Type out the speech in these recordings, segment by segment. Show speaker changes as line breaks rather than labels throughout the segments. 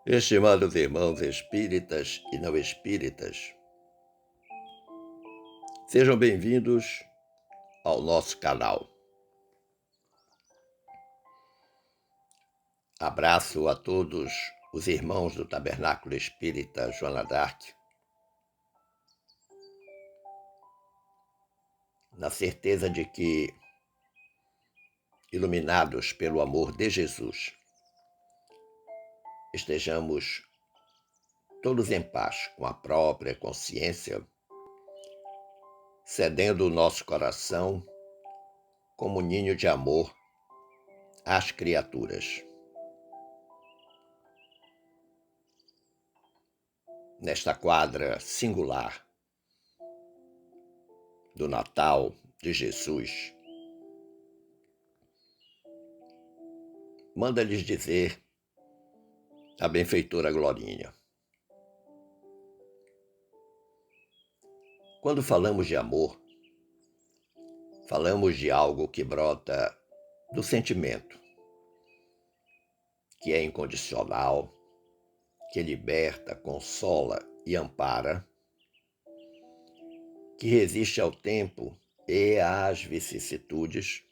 Estimados irmãos espíritas e não espíritas, sejam bem-vindos ao nosso canal. Abraço a todos os irmãos do Tabernáculo Espírita Joana d'Arc, na certeza de que, iluminados pelo amor de Jesus, estejamos todos em paz com a própria consciência, cedendo o nosso coração como ninho de amor às criaturas. Nesta quadra singular do Natal de Jesus, manda-lhes dizer a benfeitora Glorinha: quando falamos de amor, falamos de algo que brota do sentimento, que é incondicional, que liberta, consola e ampara, que resiste ao tempo e às vicissitudes,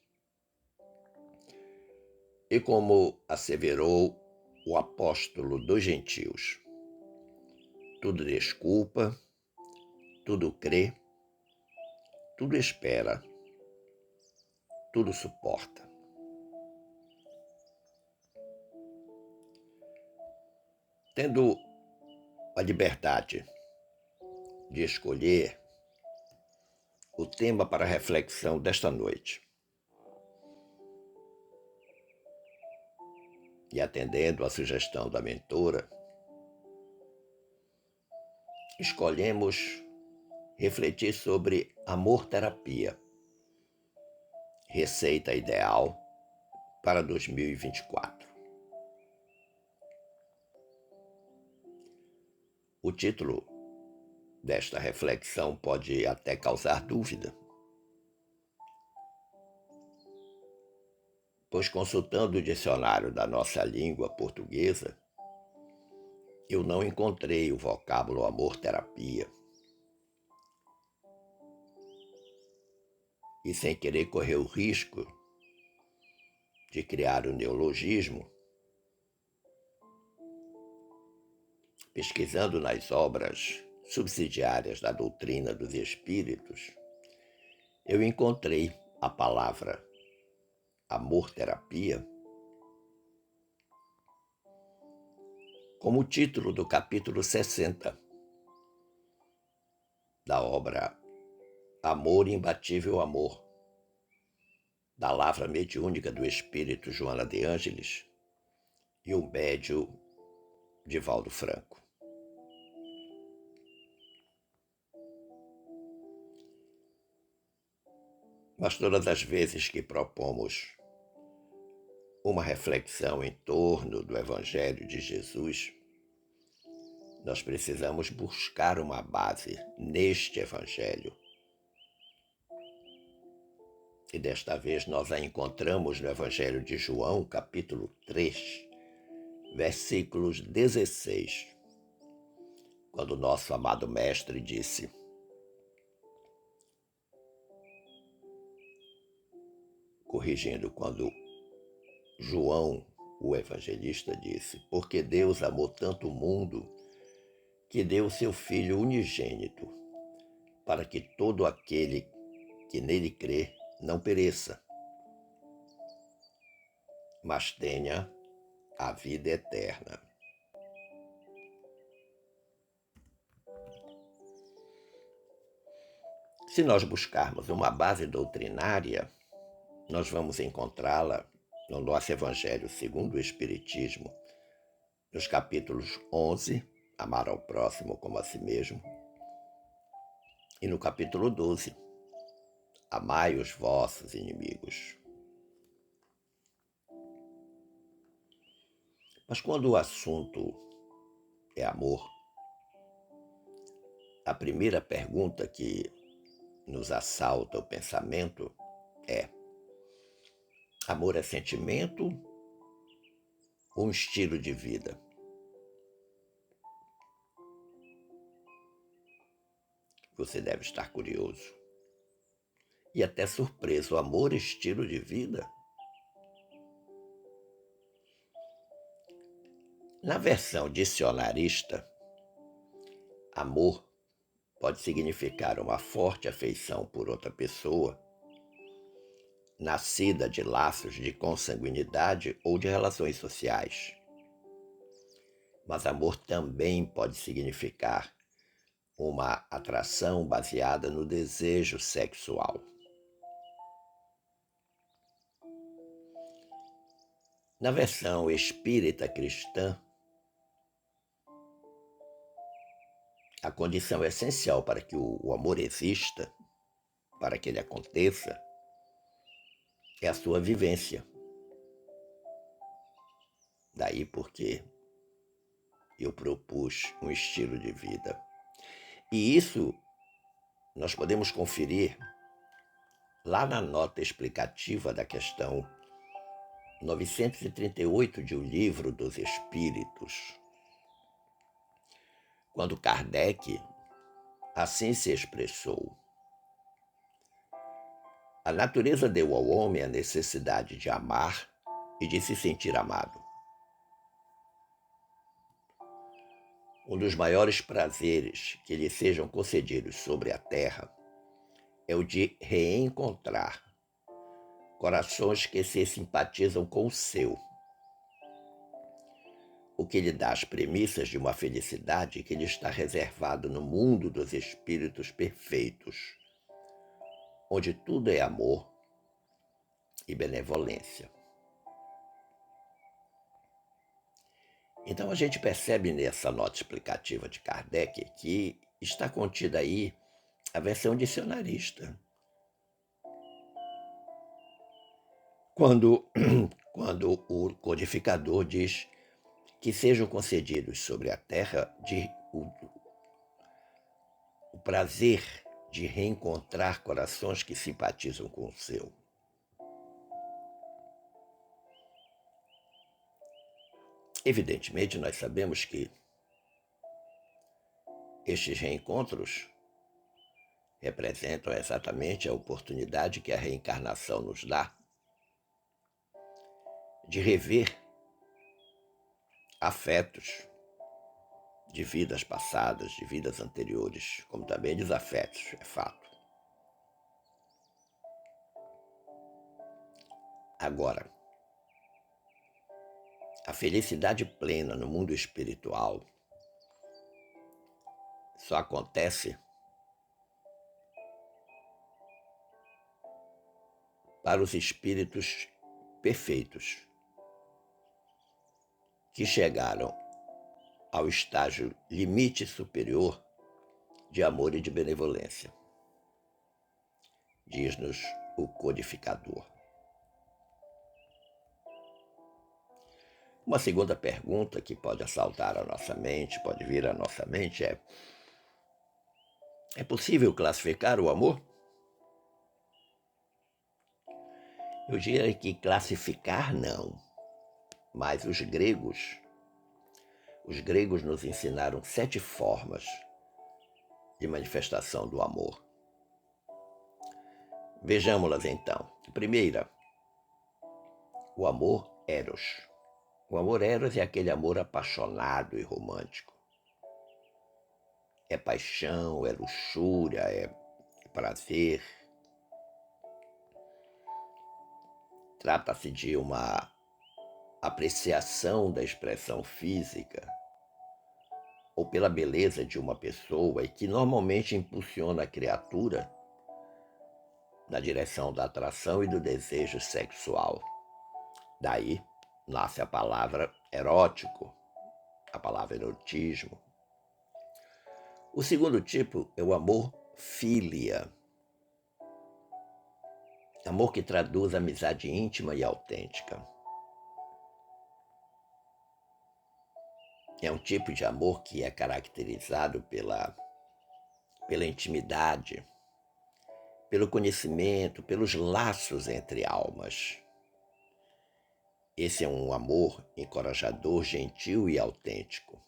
e como asseverou o apóstolo dos gentios, tudo desculpa, tudo crê, tudo espera, tudo suporta. Tendo a liberdade de escolher o tema para a reflexão desta noite, e atendendo à sugestão da mentora, escolhemos refletir sobre amor-terapia, receita ideal para 2024. O título desta reflexão pode até causar dúvida, pois consultando o dicionário da nossa língua portuguesa, eu não encontrei o vocábulo amor-terapia. E sem querer correr o risco de criar um neologismo, pesquisando nas obras subsidiárias da doutrina dos espíritos, eu encontrei a palavra amor-terapia como título do capítulo 60 da obra Amor Imbatível Amor, da lavra mediúnica do espírito Joana de Ângeles e o médium Divaldo Franco. Mas todas as vezes que propomos uma reflexão em torno do Evangelho de Jesus, nós precisamos buscar uma base neste Evangelho. E desta vez nós a encontramos no Evangelho de João, capítulo 3, versículos 16, quando nosso amado Mestre disse: corrigindo, quando João, o evangelista, disse: porque Deus amou tanto o mundo que deu o seu Filho unigênito, para que todo aquele que nele crê não pereça, mas tenha a vida eterna. Se nós buscarmos uma base doutrinária, nós vamos encontrá-la no nosso Evangelho segundo o Espiritismo, nos capítulos 11, amar ao próximo como a si mesmo, e no capítulo 12, amai os vossos inimigos. Mas quando o assunto é amor, a primeira pergunta que nos assalta o pensamento é: amor é sentimento ou um estilo de vida? Você deve estar curioso e até surpreso. O amor, estilo de vida? Na versão dicionarista, amor pode significar uma forte afeição por outra pessoa, nascida de laços de consanguinidade ou de relações sociais. Mas amor também pode significar uma atração baseada no desejo sexual. Na versão espírita cristã, a condição essencial para que o amor exista, para que ele aconteça, é a sua vivência. Daí porque eu propus um estilo de vida. E isso nós podemos conferir lá na nota explicativa da questão 938 de O Livro dos Espíritos, quando Kardec assim se expressou: a natureza deu ao homem a necessidade de amar e de se sentir amado. Um dos maiores prazeres que lhe sejam concedidos sobre a terra é o de reencontrar corações que se simpatizam com o seu, o que lhe dá as premissas de uma felicidade que lhe está reservado no mundo dos espíritos perfeitos, onde tudo é amor e benevolência. Então a gente percebe nessa nota explicativa de Kardec que está contida aí a versão dicionarista. Quando o codificador diz que sejam concedidos sobre a terra o prazer de reencontrar corações que simpatizam com o seu. Evidentemente, nós sabemos que estes reencontros representam exatamente a oportunidade que a reencarnação nos dá de rever afetos de vidas passadas, de vidas anteriores, como também desafetos, é fato. Agora, a felicidade plena no mundo espiritual só acontece para os espíritos perfeitos que chegaram ao estágio limite superior de amor e de benevolência, diz-nos o codificador. Uma segunda pergunta que pode assaltar a nossa mente, pode vir à nossa mente é possível classificar o amor? Eu diria que classificar não, mas os gregos nos ensinaram 7 formas de manifestação do amor. Vejamos-las então. Primeira, o amor eros. O amor eros é aquele amor apaixonado e romântico. É paixão, é luxúria, é prazer. Trata-se de uma apreciação da expressão física ou pela beleza de uma pessoa e que normalmente impulsiona a criatura na direção da atração e do desejo sexual. Daí nasce a palavra erótico, a palavra erotismo. O segundo tipo é o amor filia, amor que traduz amizade íntima e autêntica. É um tipo de amor que é caracterizado pela intimidade, pelo conhecimento, pelos laços entre almas. Esse é um amor encorajador, gentil e autêntico.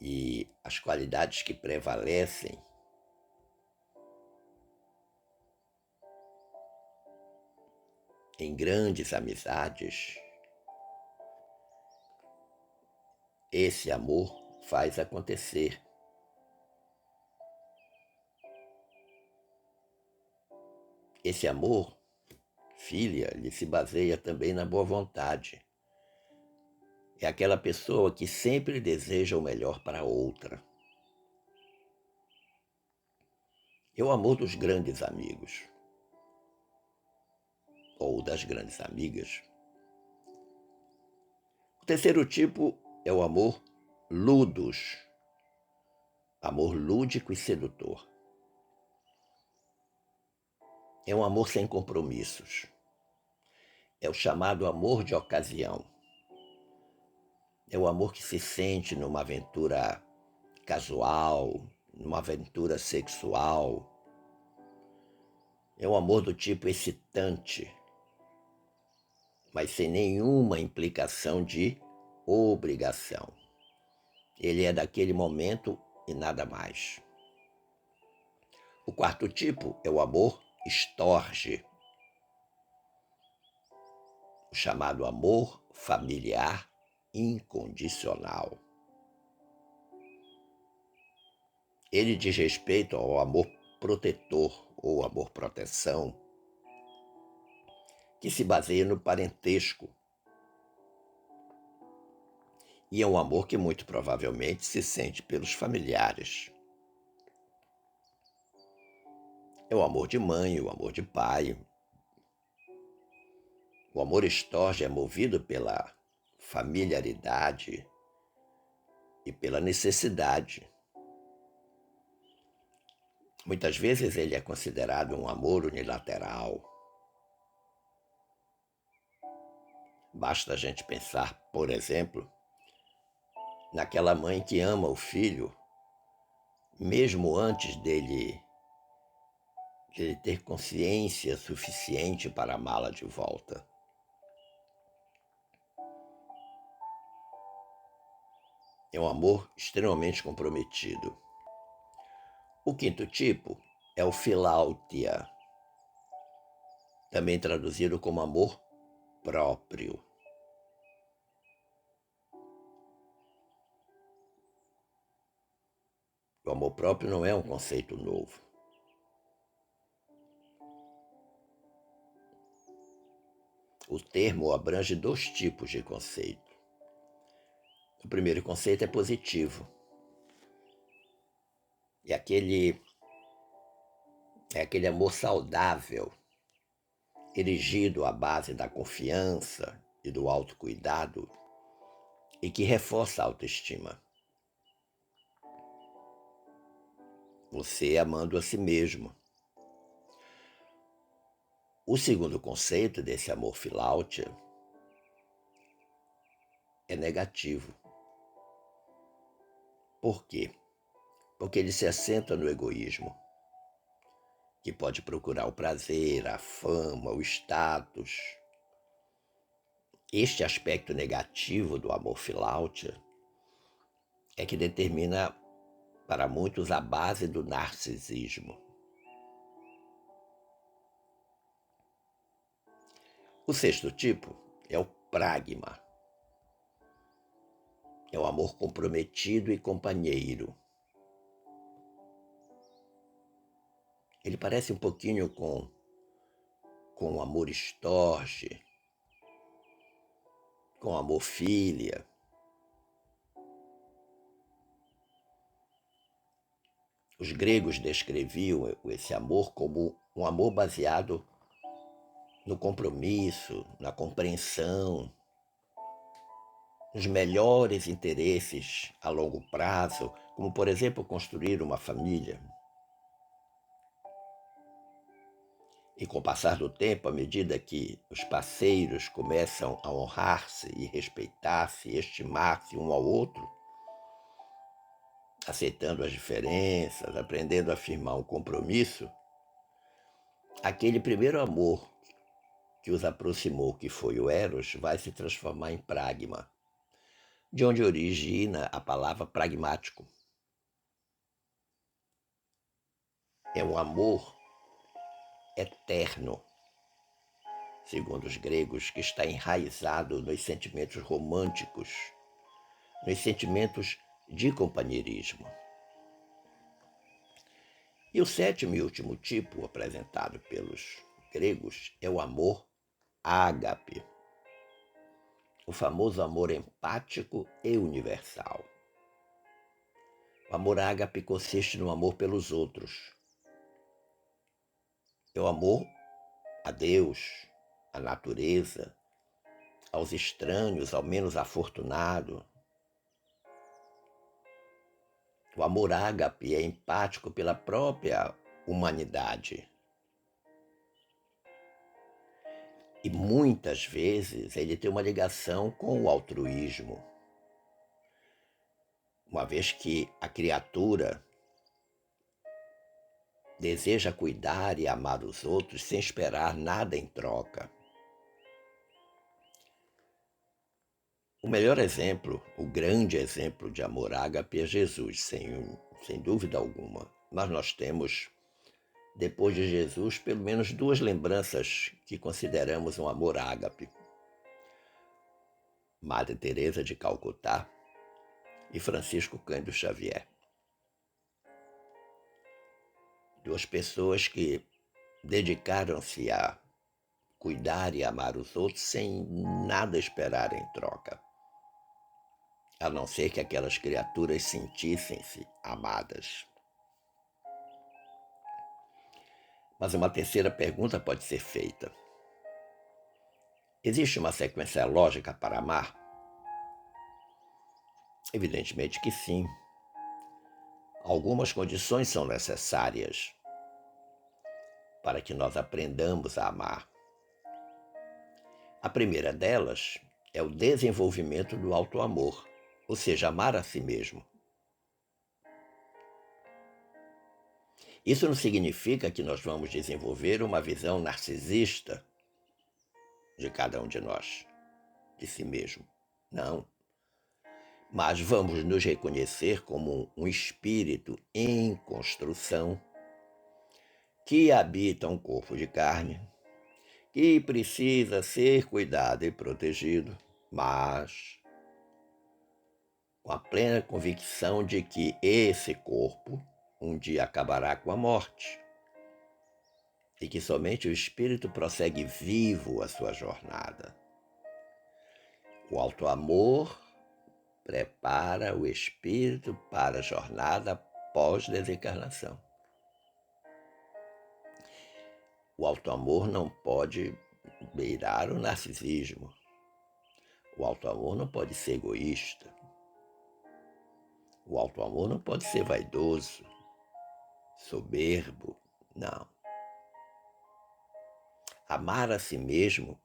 E as qualidades que prevalecem em grandes amizades, esse amor faz acontecer. Esse amor, filha, ele se baseia também na boa vontade. É aquela pessoa que sempre deseja o melhor para a outra. É o amor dos grandes amigos, ou das grandes amigas. O terceiro tipo é o amor ludus, amor lúdico e sedutor. É um amor sem compromissos. É o chamado amor de ocasião. É o amor que se sente numa aventura casual, numa aventura sexual. É um amor do tipo excitante, mas sem nenhuma implicação de obrigação. Ele é daquele momento e nada mais. O quarto tipo é o amor estorge, o chamado amor familiar incondicional. Ele diz respeito ao amor protetor ou amor-proteção, que se baseia no parentesco. E é um amor que muito provavelmente se sente pelos familiares. É o amor de mãe, o amor de pai. O amor estorge é movido pela familiaridade e pela necessidade. Muitas vezes ele é considerado um amor unilateral. Basta a gente pensar, por exemplo, naquela mãe que ama o filho, mesmo antes dele ter consciência suficiente para amá-la de volta. É um amor extremamente comprometido. O quinto tipo é o filautia, também traduzido como amor próprio. O amor próprio não é um conceito novo. O termo abrange dois tipos de conceito. O primeiro conceito é positivo. É aquele amor saudável, erigido à base da confiança e do autocuidado e que reforça a autoestima. Você amando a si mesmo. O segundo conceito desse amor filautia é negativo. Por quê? Porque ele se assenta no egoísmo, que pode procurar o prazer, a fama, o status. Este aspecto negativo do amor filautia é que determina para muitos a base do narcisismo. O sexto tipo é o pragma. É o amor comprometido e companheiro. Ele parece um pouquinho com o amor estorge, com o amor filia. Os gregos descreviam esse amor como um amor baseado no compromisso, na compreensão, nos melhores interesses a longo prazo, como, por exemplo, construir uma família. E com o passar do tempo, à medida que os parceiros começam a honrar-se e respeitar-se e estimar-se um ao outro, aceitando as diferenças, aprendendo a firmar um compromisso, aquele primeiro amor que os aproximou, que foi o Eros, vai se transformar em pragma. de onde origina a palavra pragmático. É um amor eterno, segundo os gregos, que está enraizado nos sentimentos românticos, nos sentimentos de companheirismo. E o sétimo e último tipo apresentado pelos gregos é o amor ágape, o famoso amor empático e universal. O amor ágape consiste no amor pelos outros. É o amor a Deus, à natureza, aos estranhos, ao menos afortunado. O amor ágape é empático pela própria humanidade. E muitas vezes ele tem uma ligação com o altruísmo, uma vez que a criatura deseja cuidar e amar os outros sem esperar nada em troca. O melhor exemplo, o grande exemplo de amor ágape é Jesus, sem dúvida alguma. Mas nós temos, depois de Jesus, pelo menos duas lembranças que consideramos um amor ágape. Madre Teresa de Calcutá e Francisco Cândido Xavier. Duas pessoas que dedicaram-se a cuidar e amar os outros sem nada esperar em troca, a não ser que aquelas criaturas sentissem-se amadas. Mas uma terceira pergunta pode ser feita. Existe uma sequência lógica para amar? Evidentemente que sim. Algumas condições são necessárias para que nós aprendamos a amar. A primeira delas é o desenvolvimento do auto-amor, ou seja, amar a si mesmo. Isso não significa que nós vamos desenvolver uma visão narcisista de cada um de nós, de si mesmo. Não. Mas vamos nos reconhecer como um espírito em construção que habita um corpo de carne, que precisa ser cuidado e protegido, mas com a plena convicção de que esse corpo um dia acabará com a morte e que somente o espírito prossegue vivo a sua jornada. O auto-amor prepara o espírito para a jornada pós-desencarnação. O auto-amor não pode beirar o narcisismo. O auto-amor não pode ser egoísta. O auto-amor não pode ser vaidoso, soberbo. Não. Amar a si mesmo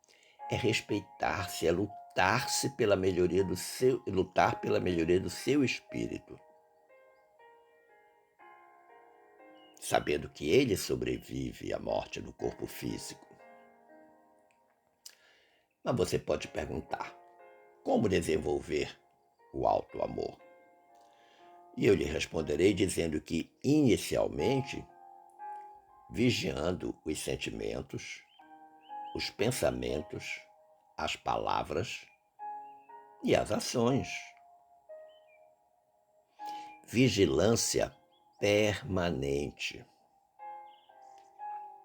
é respeitar-se, é lutar-se pela melhoria do seu, lutar pela melhoria do seu espírito, sabendo que ele sobrevive à morte do corpo físico. Mas você pode perguntar, como desenvolver o auto-amor? E eu lhe responderei dizendo que, inicialmente, vigiando os sentimentos, os pensamentos, as palavras e as ações. Vigilância permanente.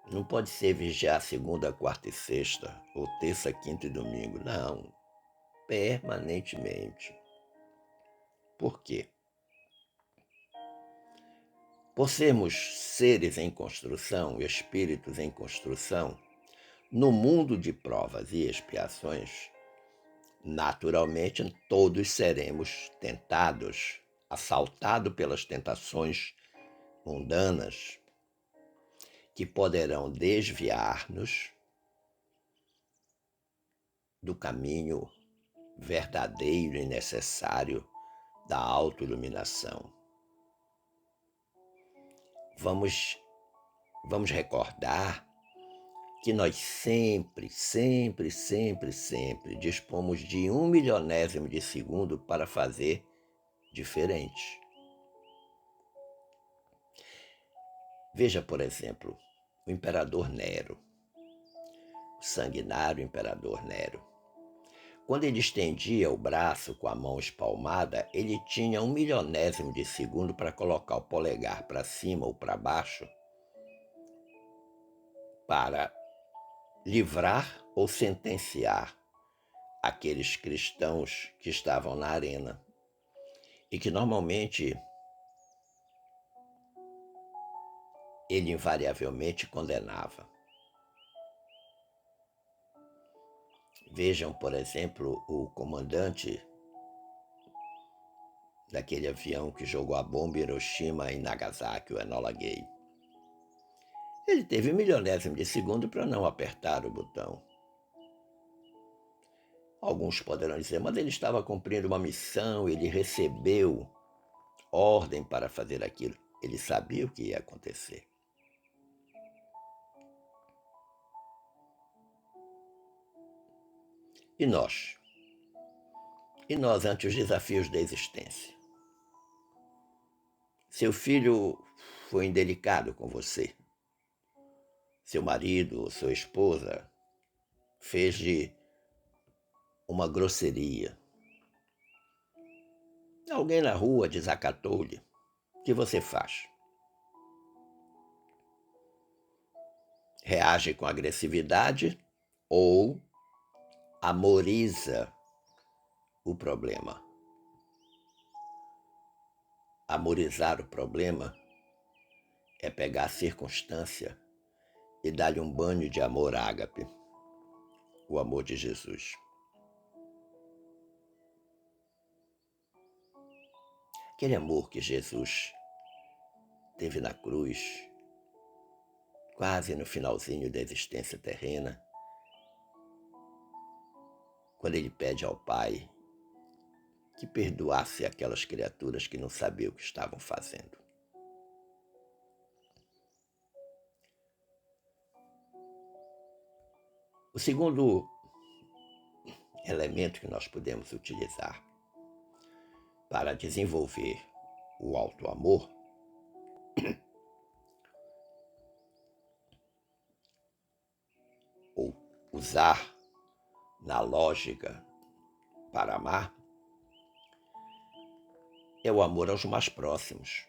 Não pode ser vigiar segunda, quarta e sexta, ou terça, quinta e domingo. Não. Permanentemente. Por quê? Por sermos seres em construção, espíritos em construção, no mundo de provas e expiações, naturalmente todos seremos tentados, assaltados pelas tentações mundanas, que poderão desviar-nos do caminho verdadeiro e necessário da autoiluminação. Vamos recordar que nós sempre, sempre, sempre, sempre dispomos de 1 milionésimo de segundo para fazer diferente. Veja, por exemplo, o imperador Nero, o sanguinário imperador Nero. Quando ele estendia o braço com a mão espalmada, ele tinha 1 milionésimo de segundo para colocar o polegar para cima ou para baixo para livrar ou sentenciar aqueles cristãos que estavam na arena e que normalmente ele invariavelmente condenava. Vejam, por exemplo, o comandante daquele avião que jogou a bomba em Hiroshima e Nagasaki, o Enola Gay. Ele teve 1 milionésimo de segundo para não apertar o botão. Alguns poderão dizer, mas ele estava cumprindo uma missão, ele recebeu ordem para fazer aquilo. Ele sabia o que ia acontecer. E nós? E nós ante os desafios da existência? Seu filho foi indelicado com você. Seu marido ou sua esposa fez-lhe uma grosseria. Alguém na rua desacatou-lhe. O que você faz? Reage com agressividade ou amoriza o problema? Amorizar o problema é pegar a circunstância e dar-lhe um banho de amor ágape, o amor de Jesus. Aquele amor que Jesus teve na cruz, quase no finalzinho da existência terrena, quando ele pede ao Pai que perdoasse aquelas criaturas que não sabiam o que estavam fazendo. O segundo elemento que nós podemos utilizar para desenvolver o auto-amor ou usar na lógica para amar é o amor aos mais próximos.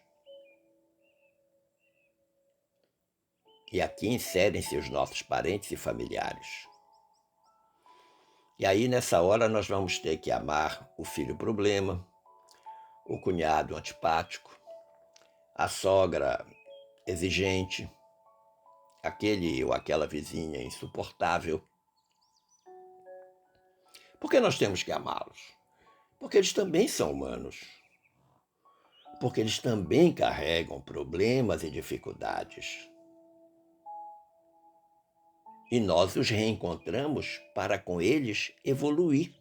E aqui inserem-se os nossos parentes e familiares. E aí, nessa hora, nós vamos ter que amar o filho problema, o cunhado antipático, a sogra exigente, aquele ou aquela vizinha insuportável. Por que nós temos que amá-los? Porque eles também são humanos. Porque eles também carregam problemas e dificuldades. E nós os reencontramos para com eles evoluir.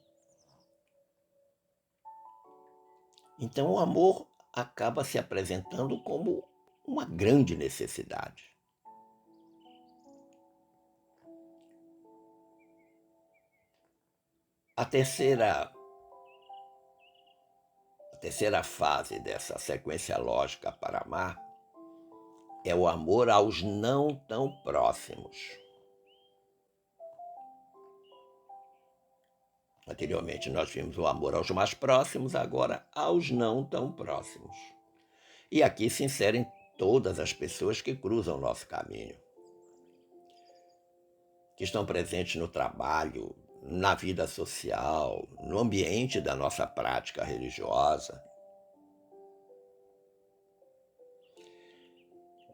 Então o amor acaba se apresentando como uma grande necessidade. A terceira fase dessa sequência lógica para amar é o amor aos não tão próximos. Anteriormente nós vimos o amor aos mais próximos, agora aos não tão próximos. E aqui se inserem todas as pessoas que cruzam o nosso caminho, que estão presentes no trabalho, na vida social, no ambiente da nossa prática religiosa.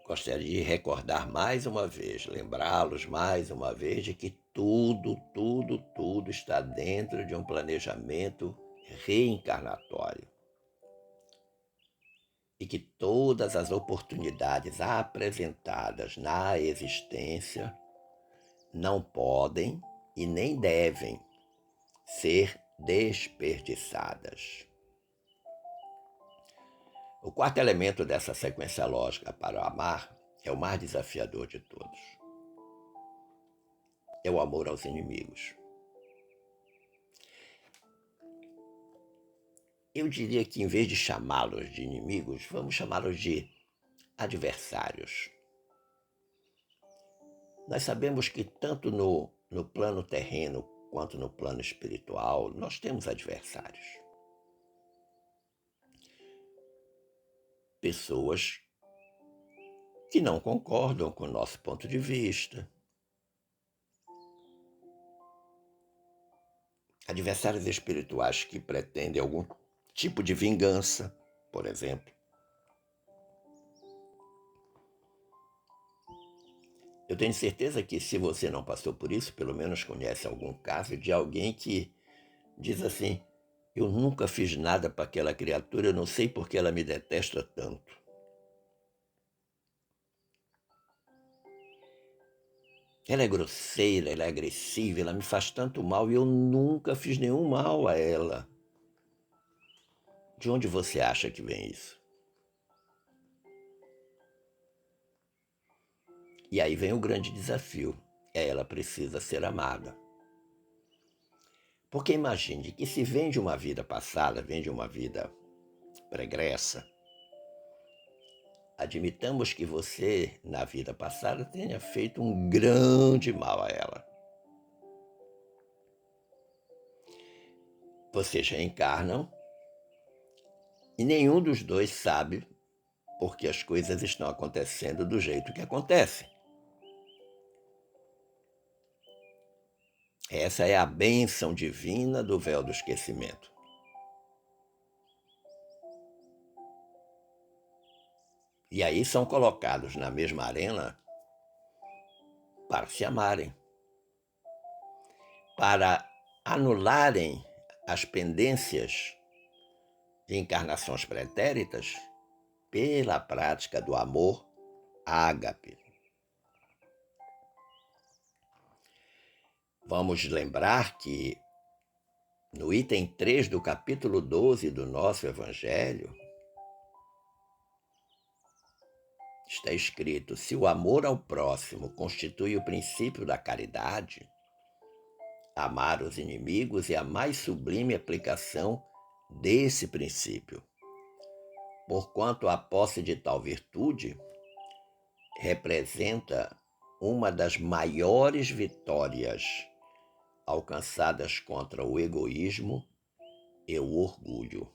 Gostaria de recordar mais uma vez, lembrá-los mais uma vez de que tudo está dentro de um planejamento reencarnatório. E que todas as oportunidades apresentadas na existência não podem e nem devem ser desperdiçadas. O quarto elemento dessa sequência lógica para o amar é o mais desafiador de todos. é o amor aos inimigos. Eu diria que, em vez de chamá-los de inimigos, vamos chamá-los de adversários. Nós sabemos que tanto no plano terreno quanto no plano espiritual, nós temos adversários. Pessoas que não concordam com o nosso ponto de vista. Adversários espirituais que pretendem algum tipo de vingança, por exemplo. Eu tenho certeza que, se você não passou por isso, pelo menos conhece algum caso de alguém que diz assim: eu nunca fiz nada para aquela criatura, eu não sei por que ela me detesta tanto. Ela é grosseira, ela é agressiva, ela me faz tanto mal e eu nunca fiz nenhum mal a ela. De onde você acha que vem isso? E aí vem o grande desafio. Ela precisa ser amada. Porque imagine que, se vem de uma vida passada, vem de uma vida pregressa, admitamos que você, na vida passada, tenha feito um grande mal a ela. Vocês reencarnam e nenhum dos dois sabe porque as coisas estão acontecendo do jeito que acontecem. Essa é a bênção divina do véu do esquecimento. E aí são colocados na mesma arena para se amarem, para anularem as pendências de encarnações pretéritas pela prática do amor ágape. Vamos lembrar que no item 3 do capítulo 12 do nosso Evangelho, está escrito: se o amor ao próximo constitui o princípio da caridade, amar os inimigos é a mais sublime aplicação desse princípio, porquanto a posse de tal virtude representa uma das maiores vitórias alcançadas contra o egoísmo e o orgulho,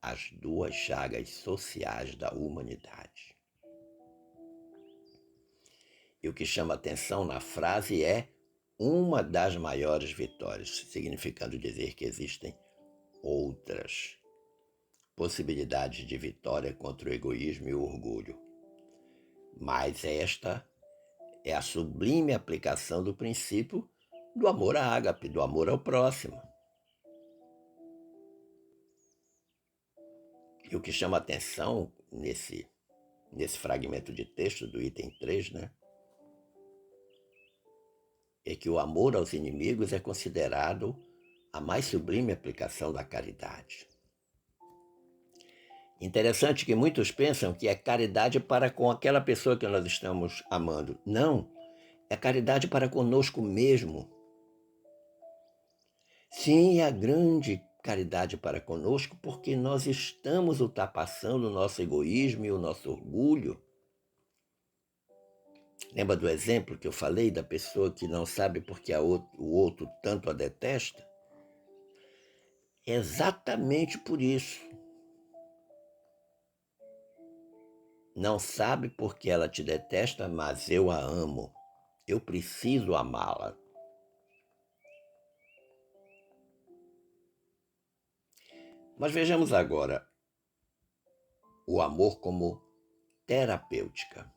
as duas chagas sociais da humanidade. E o que chama atenção na frase é uma das maiores vitórias, significando dizer que existem outras possibilidades de vitória contra o egoísmo e o orgulho. Mas esta é a sublime aplicação do princípio do amor ágape, do amor ao próximo. E o que chama atenção nesse fragmento de texto do item 3, né, é que o amor aos inimigos é considerado a mais sublime aplicação da caridade. Interessante que muitos pensam que é caridade para com aquela pessoa que nós estamos amando. Não, é caridade para conosco mesmo. Sim, é a grande caridade para conosco, porque nós estamos ultrapassando o nosso egoísmo e o nosso orgulho. Lembra do exemplo que eu falei da pessoa que não sabe porque o outro tanto a detesta? É exatamente por isso. Não sabe porque ela te detesta, mas eu a amo. Eu preciso amá-la. Mas vejamos agora o amor como terapêutica.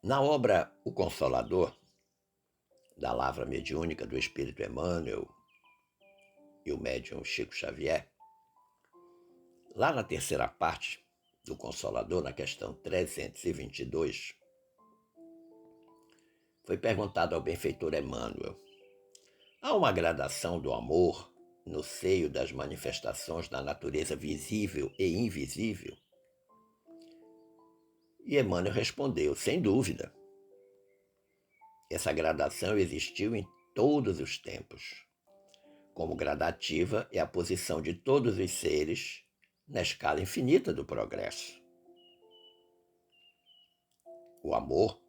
Na obra O Consolador, da Lavra Mediúnica do Espírito Emmanuel e o médium Chico Xavier, lá na terceira parte do Consolador, na questão 322, foi perguntado ao benfeitor Emmanuel: há uma gradação do amor no seio das manifestações da natureza visível e invisível? E Emmanuel respondeu: sem dúvida, essa gradação existiu em todos os tempos. Como gradativa é a posição de todos os seres na escala infinita do progresso. O amor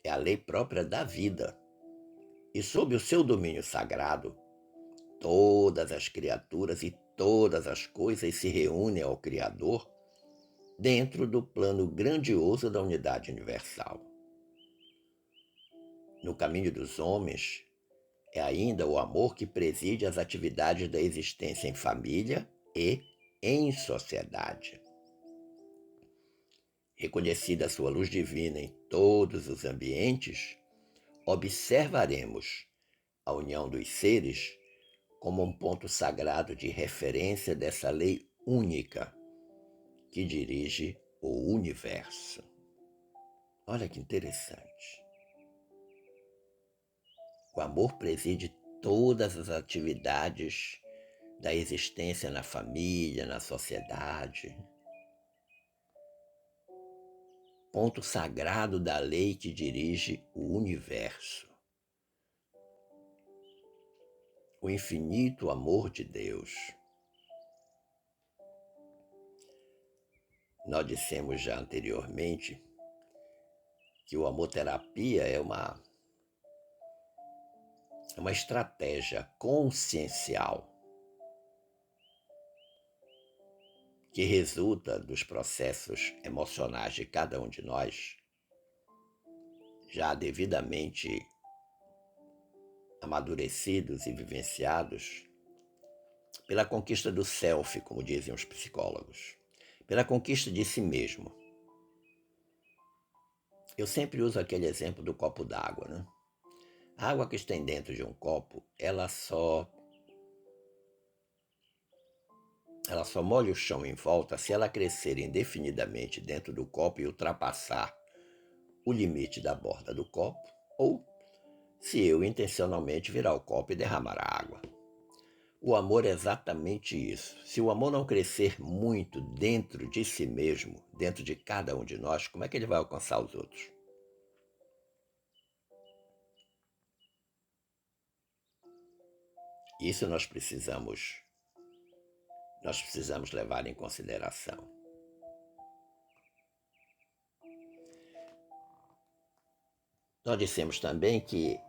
é a lei própria da vida, e sob o seu domínio sagrado, todas as criaturas e todas as coisas se reúnem ao Criador dentro do plano grandioso da unidade universal. No caminho dos homens, é ainda o amor que preside as atividades da existência em família e em sociedade. Reconhecida a sua luz divina em todos os ambientes, observaremos a união dos seres como um ponto sagrado de referência dessa lei única que dirige o universo. Olha que interessante. O amor preside todas as atividades da existência na família, na sociedade. Ponto sagrado da lei que dirige o universo. O infinito amor de Deus. Nós dissemos já anteriormente que o amor-terapia é uma estratégia consciencial que resulta dos processos emocionais de cada um de nós, já devidamente amadurecidos e vivenciados pela conquista do self, como dizem os psicólogos, pela conquista de si mesmo. Eu sempre uso aquele exemplo do copo d'água, né? A água que está dentro de um copo, ela só molha o chão em volta se ela crescer indefinidamente dentro do copo e ultrapassar o limite da borda do copo, ou se eu intencionalmente virar o copo e derramar a água. O amor é exatamente isso. Se o amor não crescer muito dentro de si mesmo, dentro de cada um de nós, como é que ele vai alcançar os outros? Isso nós precisamos levar em consideração. Nós dissemos também que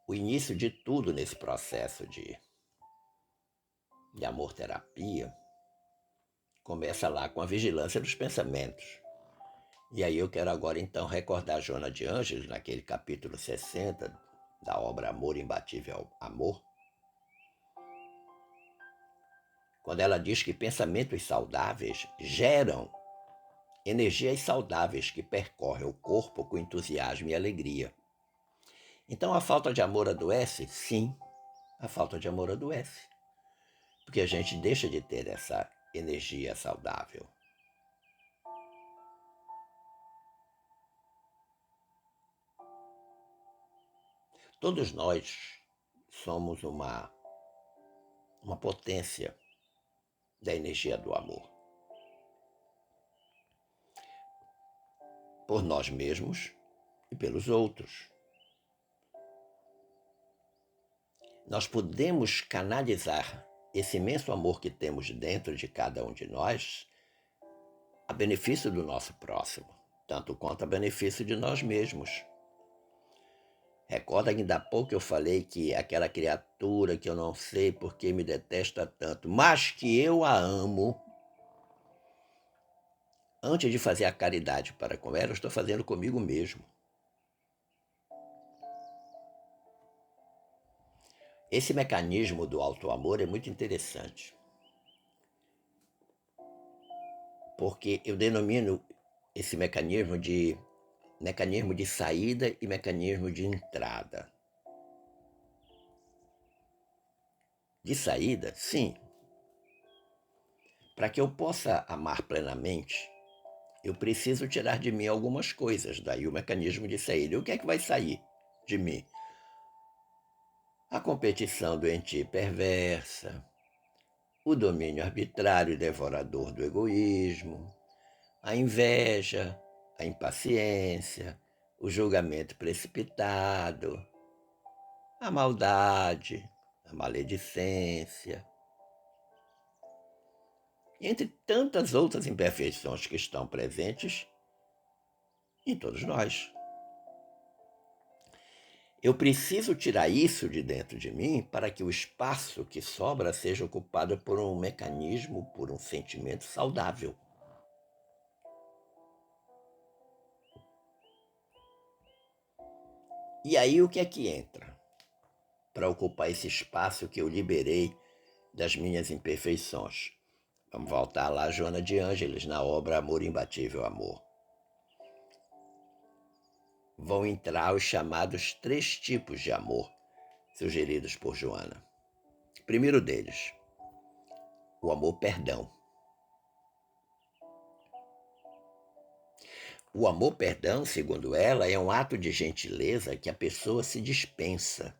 o início de tudo nesse processo de amor-terapia começa lá com a vigilância dos pensamentos. E aí eu quero agora então recordar Joana de Ângeles, naquele capítulo 60 da obra Amor Imbatível Amor, quando ela diz que pensamentos saudáveis geram energias saudáveis que percorrem o corpo com entusiasmo e alegria. Então a falta de amor adoece? Sim, a falta de amor adoece. Porque a gente deixa de ter essa energia saudável. Todos nós somos uma potência da energia do amor. Por nós mesmos e pelos outros. Nós podemos canalizar esse imenso amor que temos dentro de cada um de nós a benefício do nosso próximo, tanto quanto a benefício de nós mesmos. Recorda que ainda há pouco eu falei que aquela criatura que eu não sei por que me detesta tanto, mas que eu a amo, antes de fazer a caridade para com ela, eu estou fazendo comigo mesmo. Esse mecanismo do auto-amor é muito interessante, porque eu denomino esse mecanismo de saída e mecanismo de entrada. De saída, sim. Para que eu possa amar plenamente, eu preciso tirar de mim algumas coisas, daí o mecanismo de saída. E o que é que vai sair de mim? A competição doentia e perversa, o domínio arbitrário e devorador do egoísmo, a inveja, a impaciência, o julgamento precipitado, a maldade, a maledicência, entre tantas outras imperfeições que estão presentes em todos nós. Eu preciso tirar isso de dentro de mim para que o espaço que sobra seja ocupado por um mecanismo, por um sentimento saudável. E aí o que é que entra para ocupar esse espaço que eu liberei das minhas imperfeições? Vamos voltar lá a Joana de Ângeles, na obra Amor Imbatível Amor. Vão entrar os chamados 3 tipos de amor, sugeridos por Joana. O primeiro deles, o amor perdão. O amor perdão, segundo ela, é um ato de gentileza que a pessoa se dispensa,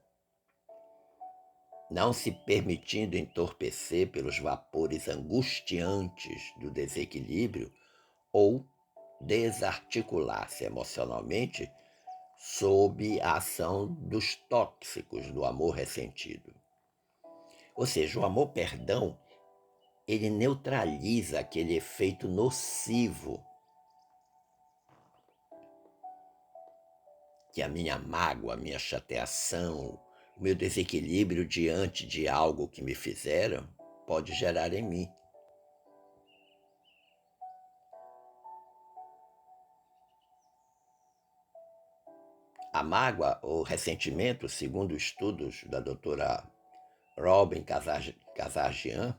não se permitindo entorpecer pelos vapores angustiantes do desequilíbrio ou desarticular-se emocionalmente sob a ação dos tóxicos do amor ressentido. Ou seja, o amor perdão, ele neutraliza aquele efeito nocivo que a minha mágoa, a minha chateação, o meu desequilíbrio diante de algo que me fizeram pode gerar em mim. A mágoa ou ressentimento, segundo estudos da doutora Robin Kazarjian,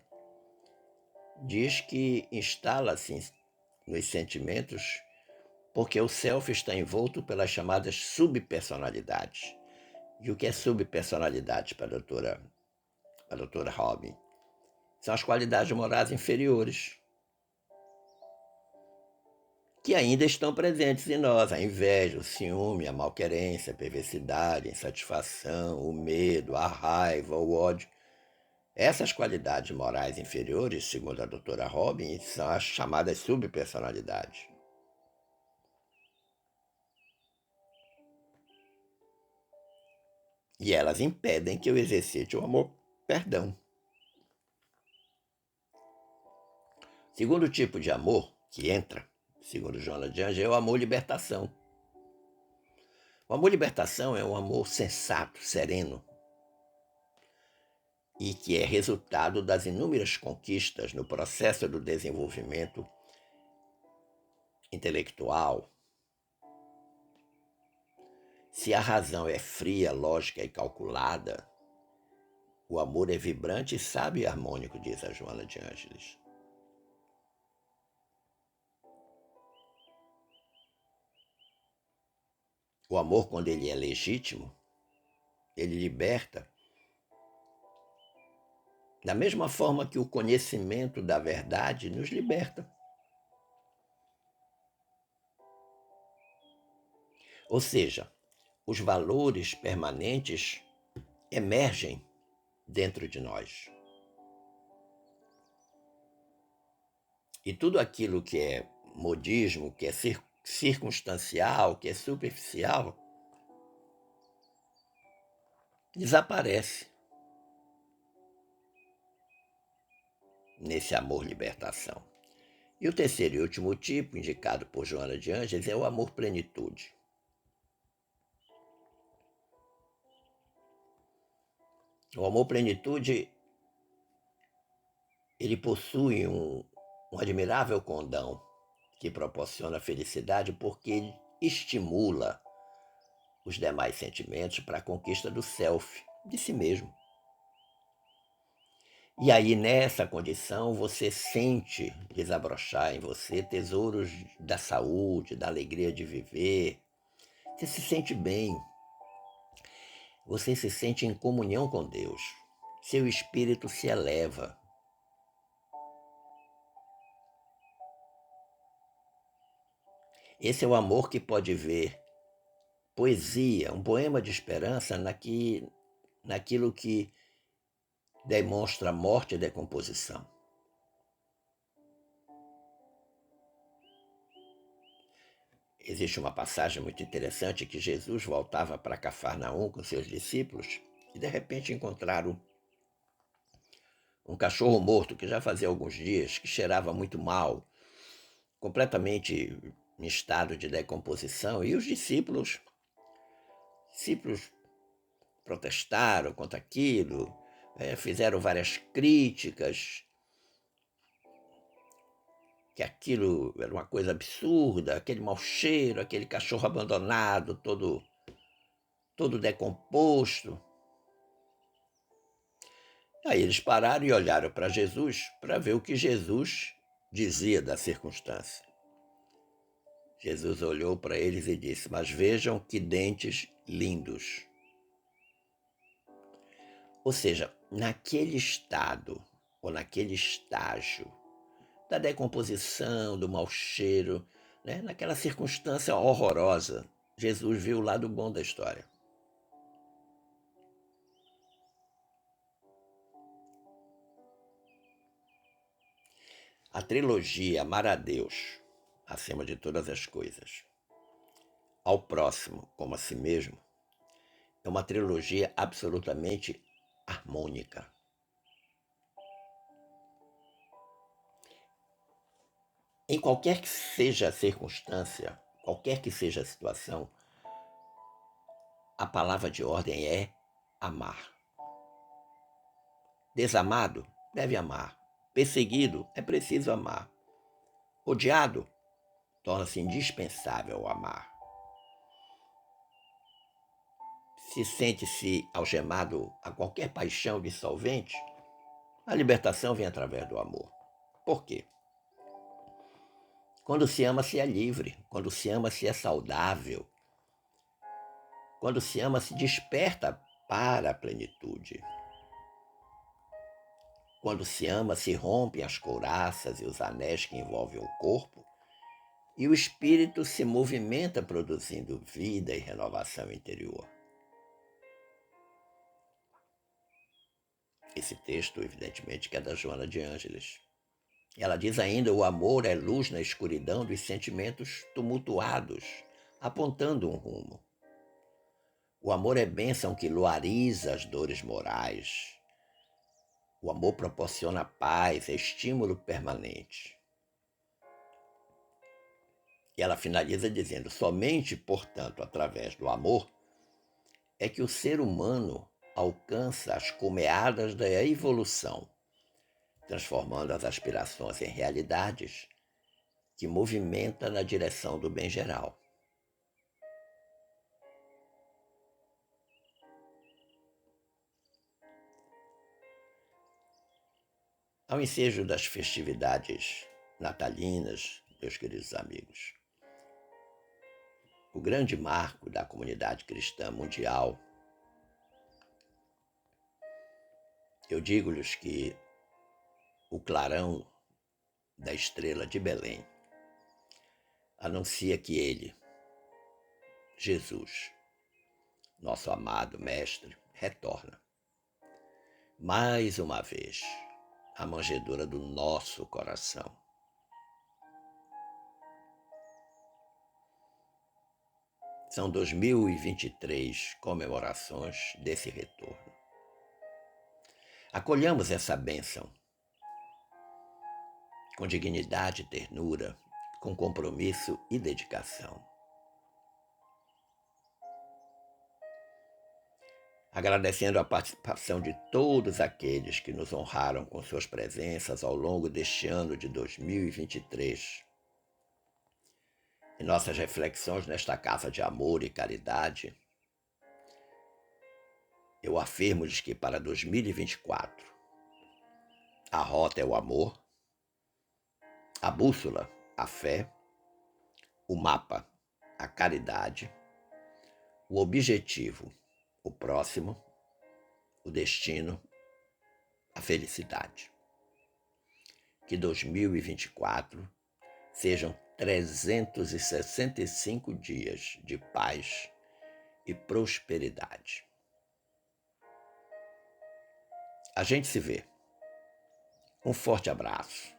diz que instala-se nos sentimentos porque o self está envolto pelas chamadas subpersonalidades. E o que é subpersonalidade para a doutora Robin? São as qualidades morais inferiores, que ainda estão presentes em nós: a inveja, o ciúme, a malquerência, a perversidade, a insatisfação, o medo, a raiva, o ódio. Essas qualidades morais inferiores, segundo a doutora Robin, são as chamadas subpersonalidades. E elas impedem que eu exercite o amor-perdão. Segundo tipo de amor que entra, segundo Joana de Ângeles, é o amor-libertação. O amor-libertação é um amor sensato, sereno, e que é resultado das inúmeras conquistas no processo do desenvolvimento intelectual. Se a razão é fria, lógica e calculada, o amor é vibrante, sábio e harmônico, diz a Joana de Ângeles. O amor, quando ele é legítimo, ele liberta da mesma forma que o conhecimento da verdade nos liberta. Ou seja, os valores permanentes emergem dentro de nós. E tudo aquilo que é modismo, que é circunstancial, que é superficial, desaparece nesse amor-libertação. E o terceiro e último tipo, indicado por Joana de Ângeles, é o amor-plenitude. O amor-plenitude, ele possui um admirável condão que proporciona felicidade porque ele estimula os demais sentimentos para a conquista do self, de si mesmo. E aí, nessa condição, você sente desabrochar em você tesouros da saúde, da alegria de viver. Você se sente bem. Você se sente em comunhão com Deus. Seu espírito se eleva. Esse é o amor que pode ver poesia, um poema de esperança naquilo que demonstra morte e decomposição. Existe uma passagem muito interessante que Jesus voltava para Cafarnaum com seus discípulos e de repente encontraram um cachorro morto que já fazia alguns dias, que cheirava muito mal, completamente em estado de decomposição, e os discípulos protestaram contra aquilo, fizeram várias críticas, que aquilo era uma coisa absurda, aquele mau cheiro, aquele cachorro abandonado, todo decomposto. Aí eles pararam e olharam para Jesus para ver o que Jesus dizia da circunstância. Jesus olhou para eles e disse: mas vejam que dentes lindos. Ou seja, naquele estado, ou naquele estágio da decomposição, do mau cheiro, né? Naquela circunstância horrorosa, Jesus viu o lado bom da história. A trilogia Amar a Deus, acima de todas as coisas, ao próximo como a si mesmo, é uma trilogia absolutamente harmônica. Em qualquer que seja a circunstância, qualquer que seja a situação, a palavra de ordem é amar. Desamado, deve amar. Perseguido, é preciso amar. Odiado, torna-se indispensável amar. Se sente-se algemado a qualquer paixão dissolvente, a libertação vem através do amor. Por quê? Quando se ama, se é livre. Quando se ama, se é saudável. Quando se ama, se desperta para a plenitude. Quando se ama, se rompem as couraças e os anéis que envolvem o corpo, e o espírito se movimenta produzindo vida e renovação interior. Esse texto, evidentemente, que é da Joana de Ângeles. Ela diz ainda: o amor é luz na escuridão dos sentimentos tumultuados, apontando um rumo. O amor é bênção que luariza as dores morais. O amor proporciona paz, é estímulo permanente. E ela finaliza dizendo: somente, portanto, através do amor, é que o ser humano alcança as cumeadas da evolução, transformando as aspirações em realidades que movimenta na direção do bem geral. Ao ensejo das festividades natalinas, meus queridos amigos, o grande marco da comunidade cristã mundial, eu digo-lhes que o clarão da estrela de Belém anuncia que ele, Jesus, nosso amado Mestre, retorna mais uma vez à manjedoura do nosso coração. São 2023 comemorações desse retorno. Acolhamos essa bênção com dignidade e ternura, com compromisso e dedicação. Agradecendo a participação de todos aqueles que nos honraram com suas presenças ao longo deste ano de 2023. Em nossas reflexões nesta casa de amor e caridade, eu afirmo-lhes que para 2024 a rota é o amor, a bússola, a fé, o mapa, a caridade, o objetivo, o próximo, o destino, a felicidade. Que 2024 sejam 365 dias de paz e prosperidade. A gente se vê. Um forte abraço.